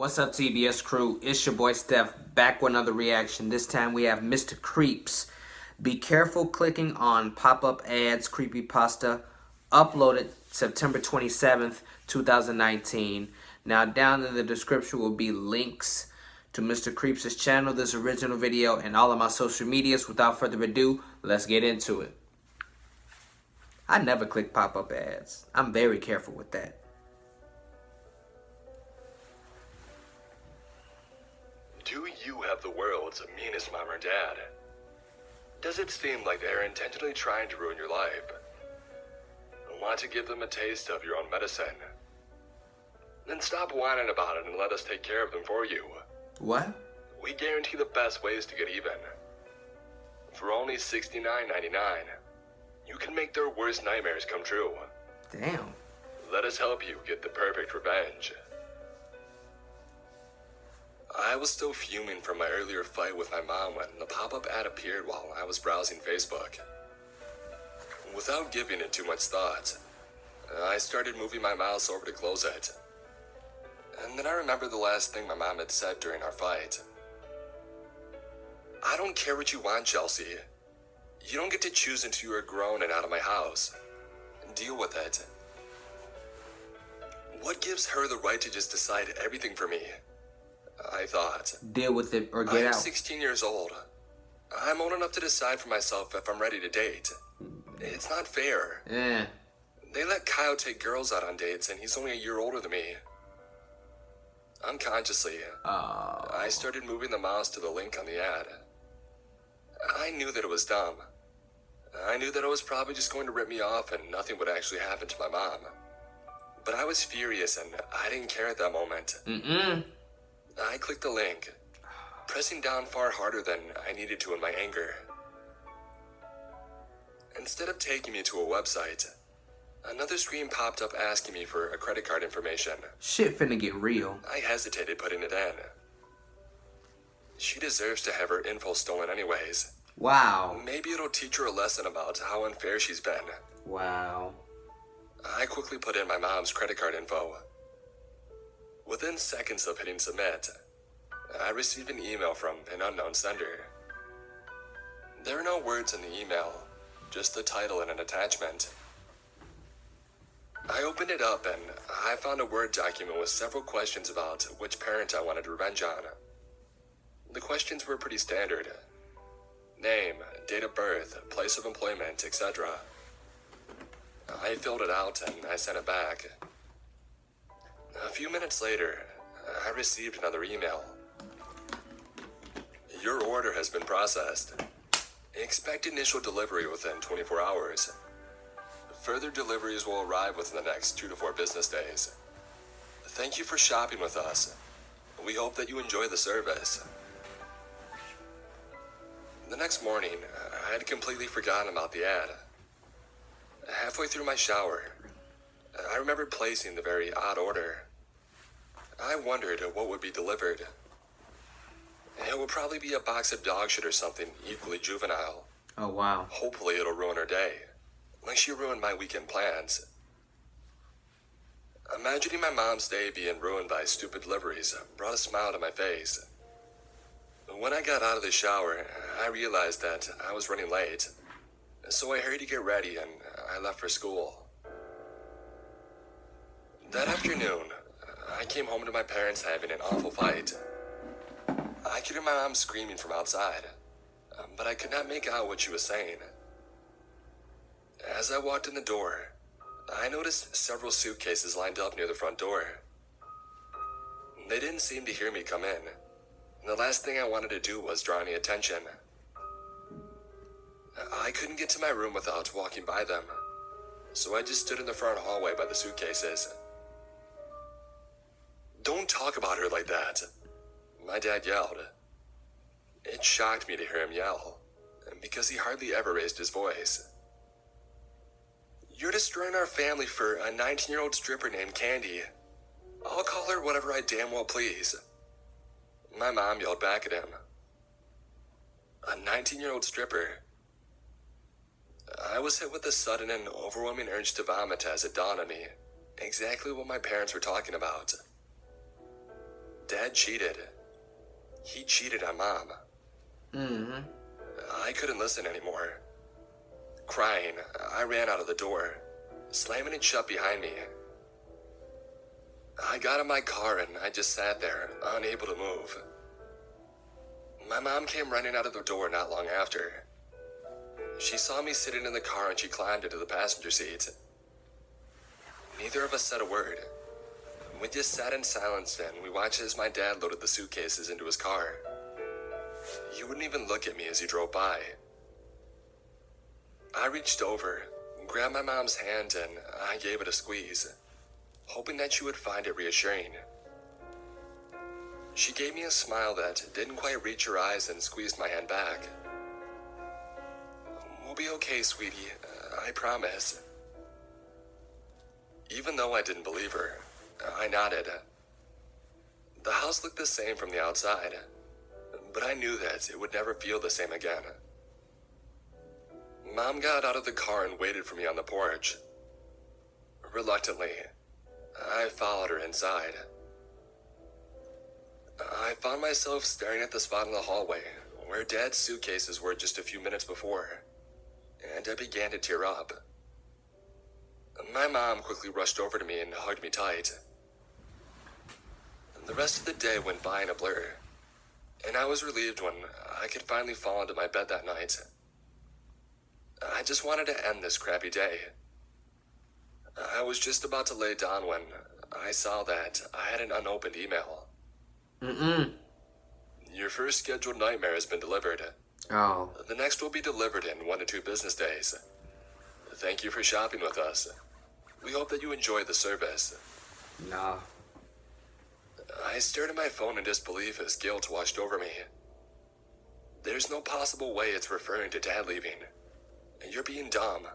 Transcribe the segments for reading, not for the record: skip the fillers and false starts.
What's up, TBS crew? It's your boy Steph, back with another reaction. This time we have Mr. Creeps. Be careful clicking on pop-up ads, Creepypasta, uploaded September 27th, 2019. Now down in the description will be links to Mr. Creeps' channel, this original video, and all of my social medias. Without further ado, let's get into it. I never click pop-up ads. I'm very careful with that. Do you have the world's meanest mom or dad? Does it seem like they're intentionally trying to ruin your life? Want to give them a taste of your own medicine? Then stop whining about it and let us take care of them for you. What? We guarantee the best ways to get even. For only $69.99, you can make their worst nightmares come true. Damn. Let us help you get the perfect revenge. I was still fuming from my earlier fight with my mom when the pop-up ad appeared while I was browsing Facebook. Without giving it too much thought, I started moving my mouse over to close it. And then I remembered the last thing my mom had said during our fight. I don't care what you want, Chelsea. You don't get to choose until you are grown and out of my house. Deal with it. What gives her the right to just decide everything for me? I thought. Deal with it or get out. I'm 16 years old. I'm old enough to decide for myself if I'm ready to date. It's not fair. Yeah. They let Kyle take girls out on dates and he's only a year older than me. Unconsciously, I started moving the mouse to the link on the ad. I knew that it was dumb. I knew that it was probably just going to rip me off and nothing would actually happen to my mom. But I was furious and I didn't care at that moment. I clicked the link, pressing down far harder than I needed to in my anger. Instead of taking me to a website, another screen popped up asking me for a credit card information. Shit finna get real. I hesitated putting it in. She deserves to have her info stolen anyways. Wow. Maybe it'll teach her a lesson about how unfair she's been. Wow. I quickly put in my mom's credit card info. Within seconds of hitting submit, I received an email from an unknown sender. There are no words in the email, just the title and an attachment. I opened it up and I found a Word document with several questions about which parent I wanted revenge on. The questions were pretty standard. Name, date of birth, place of employment, etc. I filled it out and I sent it back. A few minutes later, I received another email. Your order has been processed. Expect initial delivery within 24 hours. Further deliveries will arrive within the next 2 to 4 business days. Thank you for shopping with us. We hope that you enjoy the service. The next morning, I had completely forgotten about the ad. Halfway through my shower, I remembered placing the very odd order. I wondered what would be delivered. It would probably be a box of dog shit or something equally juvenile. Oh, wow. Hopefully it'll ruin her day, like she ruined my weekend plans. Imagining my mom's day being ruined by stupid deliveries brought a smile to my face. When I got out of the shower, I realized that I was running late, so I hurried to get ready and I left for school. That afternoon, I came home to my parents having an awful fight. I could hear my mom screaming from outside, but I could not make out what she was saying. As I walked in the door, I noticed several suitcases lined up near the front door. They didn't seem to hear me come in, and the last thing I wanted to do was draw any attention. I couldn't get to my room without walking by them, so I just stood in the front hallway by the suitcases. Don't talk about her like that, my dad yelled. It shocked me to hear him yell, because he hardly ever raised his voice. You're destroying our family for a 19-year-old stripper named Candy. I'll call her whatever I damn well please. My mom yelled back at him. A 19-year-old stripper? I was hit with a sudden and overwhelming urge to vomit as it dawned on me exactly what my parents were talking about. Dad cheated. He cheated on Mom. Mm-hmm. I couldn't listen anymore. Crying, I ran out of the door, slamming it shut behind me. I got in my car and I just sat there, unable to move. My mom came running out of the door not long after. She saw me sitting in the car and she climbed into the passenger seat. Neither of us said a word. We just sat in silence and we watched as my dad loaded the suitcases into his car. He wouldn't even look at me as he drove by. I reached over, grabbed my mom's hand, and I gave it a squeeze, hoping that she would find it reassuring. She gave me a smile that didn't quite reach her eyes and squeezed my hand back. "We'll be okay, sweetie, I promise." Even though I didn't believe her, I nodded. The house looked the same from the outside, but I knew that it would never feel the same again. Mom got out of the car and waited for me on the porch. Reluctantly, I followed her inside. I found myself staring at the spot in the hallway where Dad's suitcases were just a few minutes before, and I began to tear up. My mom quickly rushed over to me and hugged me tight. The rest of the day went by in a blur, and I was relieved when I could finally fall into my bed that night. I just wanted to end this crappy day. I was just about to lay down when I saw that I had an unopened email. "Your first scheduled nightmare has been delivered. Oh. The next will be delivered in 1 to 2 business days. Thank you for shopping with us. We hope that you enjoyed the service." No. I stared at my phone in disbelief as guilt washed over me. There's no possible way it's referring to Dad leaving. You're being dumb.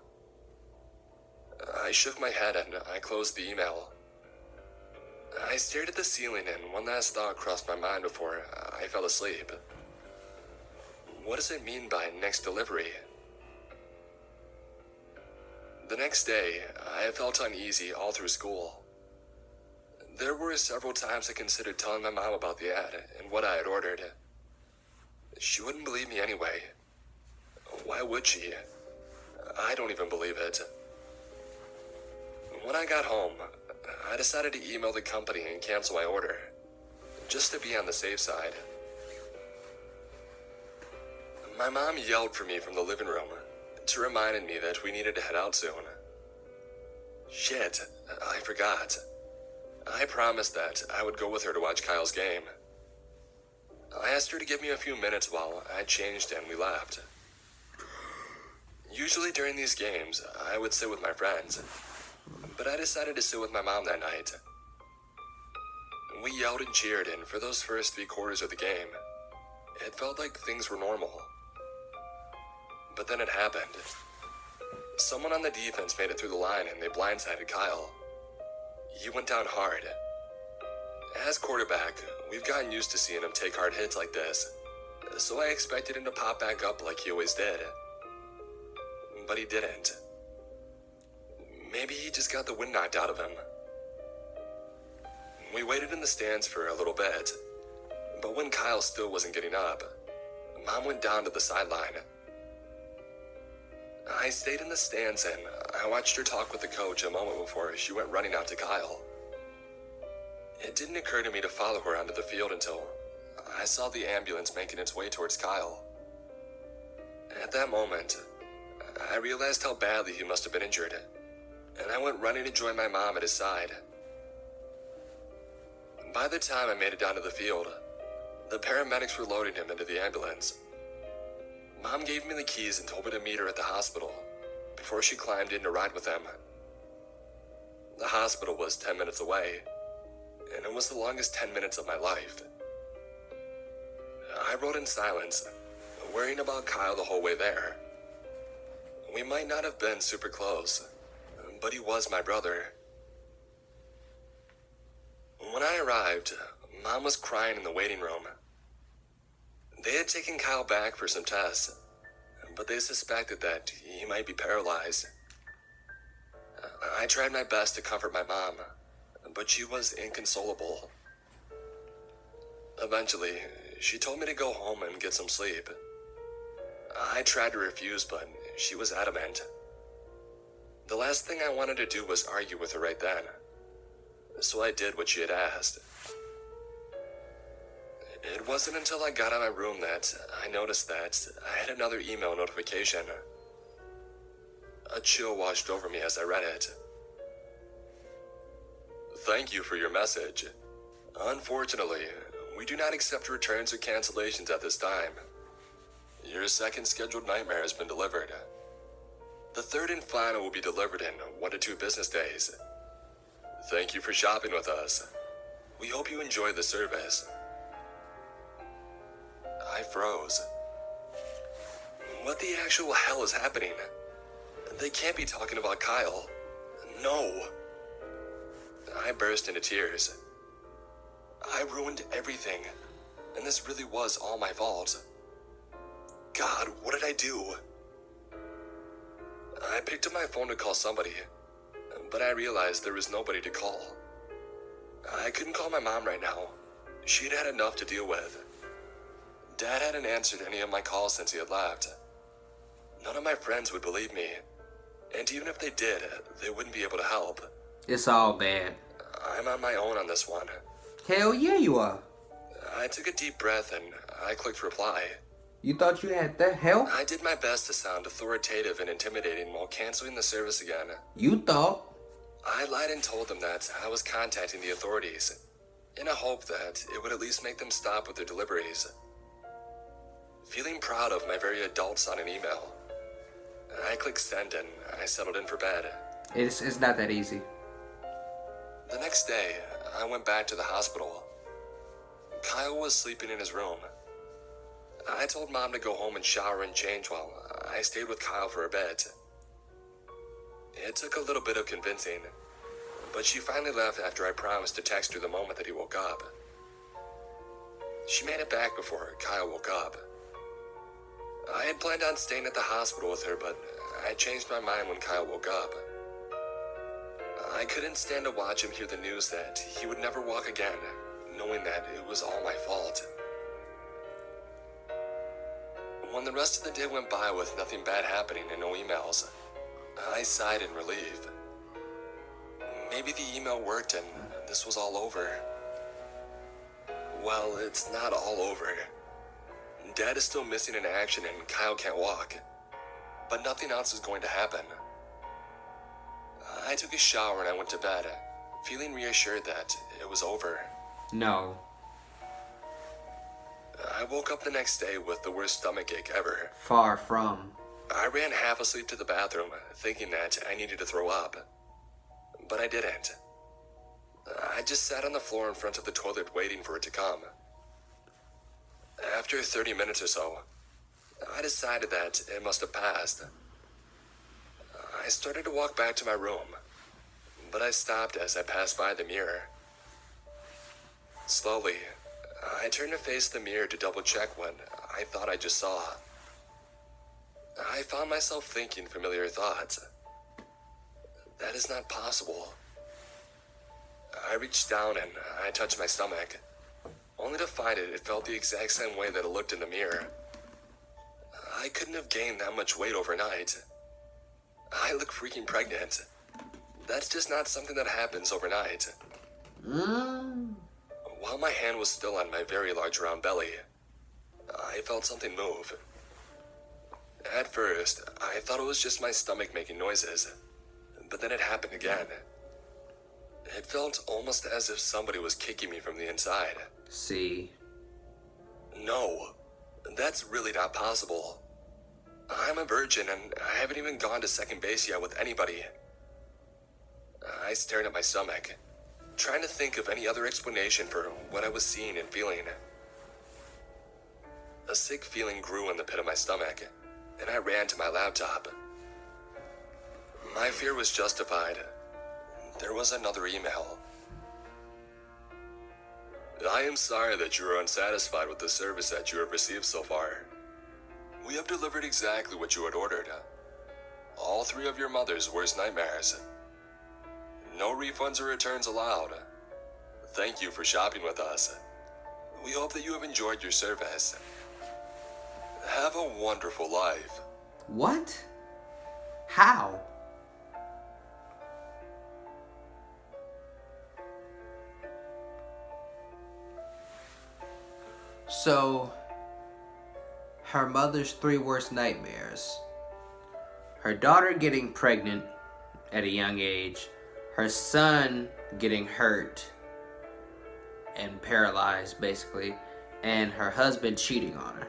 I shook my head and I closed the email. I stared at the ceiling and one last thought crossed my mind before I fell asleep. What does it mean by next delivery? The next day, I felt uneasy all through school. There were several times I considered telling my mom about the ad and what I had ordered. She wouldn't believe me anyway. Why would she? I don't even believe it. When I got home, I decided to email the company and cancel my order, just to be on the safe side. My mom yelled for me from the living room to remind me that we needed to head out soon. Shit, I forgot. I promised that I would go with her to watch Kyle's game. I asked her to give me a few minutes while I changed and we left. Usually during these games, I would sit with my friends, but I decided to sit with my mom that night. We yelled and cheered, and for those first 3 quarters of the game, it felt like things were normal. But then it happened. Someone on the defense made it through the line and they blindsided Kyle. He went down hard. As quarterback, we've gotten used to seeing him take hard hits like this, so I expected him to pop back up like he always did. But he didn't. Maybe he just got the wind knocked out of him. We waited in the stands for a little bit, but when Kyle still wasn't getting up, Mom went down to the sideline. I stayed in the stands and I watched her talk with the coach a moment before she went running out to Kyle. It didn't occur to me to follow her onto the field until I saw the ambulance making its way towards Kyle. At that moment, I realized how badly he must have been injured, and I went running to join my mom at his side. By the time I made it down to the field, the paramedics were loading him into the ambulance. Mom gave me the keys and told me to meet her at the hospital before she climbed in to ride with them. The hospital was 10 minutes away, and it was the longest 10 minutes of my life. I rode in silence, worrying about Kyle the whole way there. We might not have been super close, but he was my brother. When I arrived, Mom was crying in the waiting room. They had taken Kyle back for some tests, but they suspected that he might be paralyzed. I tried my best to comfort my mom, but she was inconsolable. Eventually, she told me to go home and get some sleep. I tried to refuse, but she was adamant. The last thing I wanted to do was argue with her right then, so I did what she had asked. It wasn't until I got out of my room that I noticed that I had another email notification. A chill washed over me as I read it. Thank you for your message. Unfortunately, we do not accept returns or cancellations at this time. Your second scheduled nightmare has been delivered. The third and final will be delivered in 1 to 2 business days. Thank you for shopping with us. We hope you enjoy the service. I froze. What the actual hell is happening? They can't be talking about Kyle. No. I burst into tears. I ruined everything, and this really was all my fault. God, what did I do? I picked up my phone to call somebody, but I realized there was nobody to call. I couldn't call my mom right now. She'd had enough to deal with. Dad hadn't answered any of my calls since he had left. None of my friends would believe me, and even if they did, they wouldn't be able to help. It's all bad. I'm on my own on this one. Hell yeah, you are. I took a deep breath and I clicked reply. You thought you had that help? I did my best to sound authoritative and intimidating while canceling the service again. You thought. I lied and told them that I was contacting the authorities, in a hope that it would at least make them stop with their deliveries. Feeling proud of my very adult-sounding email, I clicked send and I settled in for bed. It's not that easy. The next day, I went back to the hospital. Kyle was sleeping in his room. I told Mom to go home and shower and change while I stayed with Kyle for a bit. It took a little bit of convincing, but she finally left after I promised to text her the moment that he woke up. She made it back before Kyle woke up. I had planned on staying at the hospital with her, but I changed my mind when Kyle woke up. I couldn't stand to watch him hear the news that he would never walk again, knowing that it was all my fault. When the rest of the day went by with nothing bad happening and no emails, I sighed in relief. Maybe the email worked and this was all over. Well, it's not all over. Dad is still missing in action and Kyle can't walk. But nothing else is going to happen. I took a shower and I went to bed, feeling reassured that it was over. No. I woke up the next day with the worst stomachache ever. Far from. I ran half asleep to the bathroom, thinking that I needed to throw up. But I didn't. I just sat on the floor in front of the toilet waiting for it to come. After 30 minutes or so, I decided that it must have passed. I started to walk back to my room, but I stopped as I passed by the mirror. Slowly, I turned to face the mirror to double check what I thought I just saw. I found myself thinking familiar thoughts. That is not possible. I reached down and I touched my stomach, only to find it felt the exact same way that it looked in the mirror. I couldn't have gained that much weight overnight. I look freaking pregnant. That's just not something that happens overnight. While my hand was still on my very large round belly, I felt something move. At first, I thought it was just my stomach making noises, but then it happened again. It felt almost as if somebody was kicking me from the inside. See. No, that's really not possible. I'm a virgin and I haven't even gone to second base yet with anybody. I stared at my stomach, trying to think of any other explanation for what I was seeing and feeling. A sick feeling grew in the pit of my stomach, and I ran to my laptop. My fear was justified. There was another email. I am sorry that you are unsatisfied with the service that you have received so far. We have delivered exactly what you had ordered. All 3 of your mother's worst nightmares. No refunds or returns allowed. Thank you for shopping with us. We hope that you have enjoyed your service. Have a wonderful life. What? How? So, her mother's 3 worst nightmares. Her daughter getting pregnant at a young age. Her son getting hurt and paralyzed, basically. And her husband cheating on her.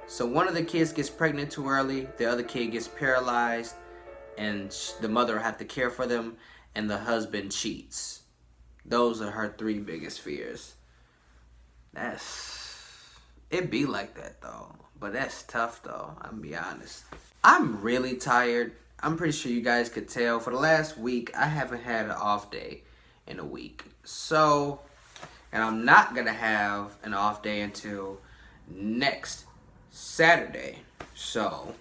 So one of the kids gets pregnant too early. The other kid gets paralyzed. And the mother will have to care for them. And the husband cheats. Those are her 3 biggest fears. It be like that though, but that's tough though, I'm gonna be honest. I'm really tired. I'm pretty sure you guys could tell. For the last week, I haven't had an off day in a week. So, and I'm not gonna have an off day until next Saturday. So,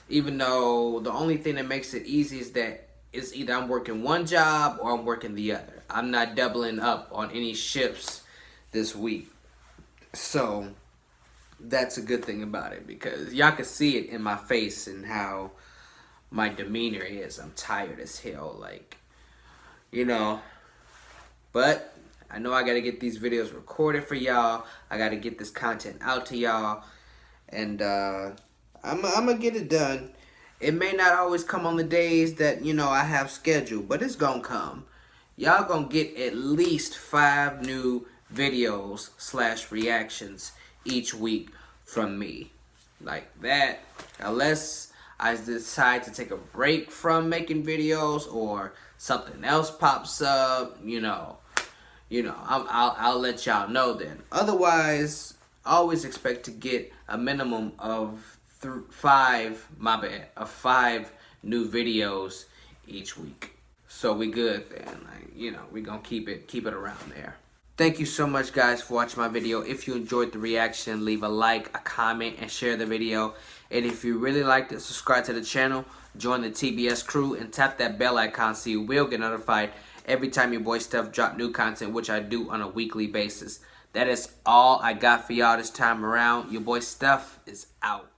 even though the only thing that makes it easy is that it's either I'm working one job or I'm working the other. I'm not doubling up on any shifts this week. So that's a good thing about it, because y'all can see it in my face and how my demeanor is. I'm tired as hell, like, you know. But I know I gotta get these videos recorded for y'all. I gotta get this content out to y'all, and I'm gonna get it done. It may not always come on the days that, you know, I have scheduled, but it's gonna come. Y'all gonna get at least 5 new videos / reactions each week from me. Like that. Unless I decide to take a break from making videos or something else pops up, I'll let y'all know then. Otherwise, always expect to get a minimum of 5 new videos each week. So we good then. We gonna keep it around there. Thank you so much, guys, for watching my video. If you enjoyed the reaction, leave a like, a comment, and share the video. And if you really liked it, subscribe to the channel, join the TBS crew, and tap that bell icon so you will get notified every time your boy Steph drop new content, which I do on a weekly basis. That is all I got for y'all this time around. Your boy Steph is out.